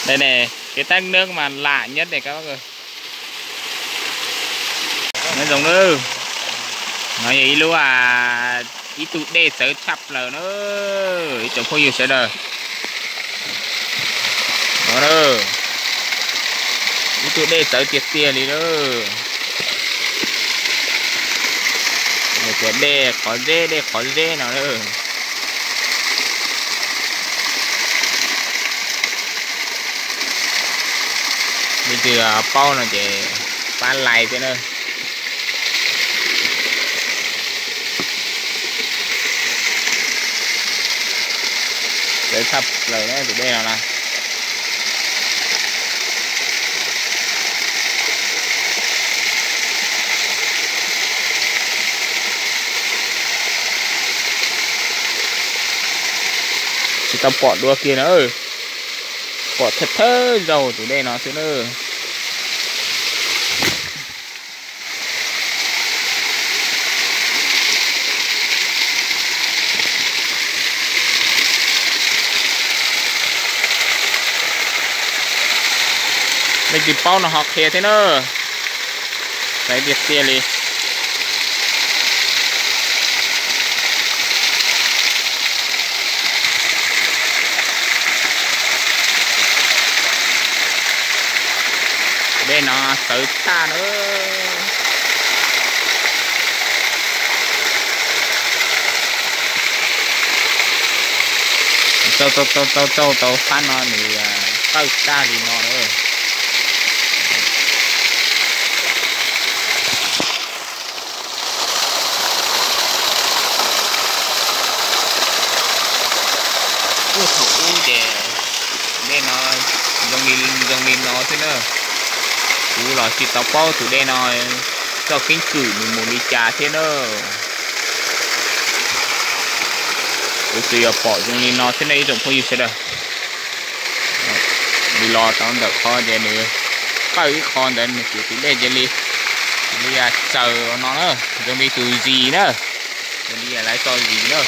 Đây này, cái tách nước mà lạ nhất này các bác ơi. Nó giống nữa. Nó ý luôn à. Ý tụ đề sớ chập lờ nữa. Ý tổng không nhiều sớ đời. Đó nữa. Ý tụ đề sớ tiệt tiền đi nữa. Một cái đề khó dê nào nữa. Bây giờ bao nó chỉ bán lại thế nữa. Để sắp lời nữa từ đây nào nào. Chỉ tao bỏ đua kia nữa. Bỏ thật thơ dầu từ đây nó thế nữa. Đây chỉ bao nó học thế nữa. Đấy việc tiền đi. Đây nó tới xa nữa. Tao phát nó thì tới xa thì nó nữa. Ủa thấu để đây nó dòng nghìn nó thế nữa. Ủa là chỉ tao bao từ đây nó cho kinh cử mình muốn đi trà thế nữa. Ủa thì bỏ dòng nghìn nó thế này dòng không gì sẽ được. Đi lo tao được kho để nữa. Cái kho để mình chỉ từ đây cho đi. Đi chờ nó nữa. Dòng đi từ gì nữa. Đi lại cho gì nữa.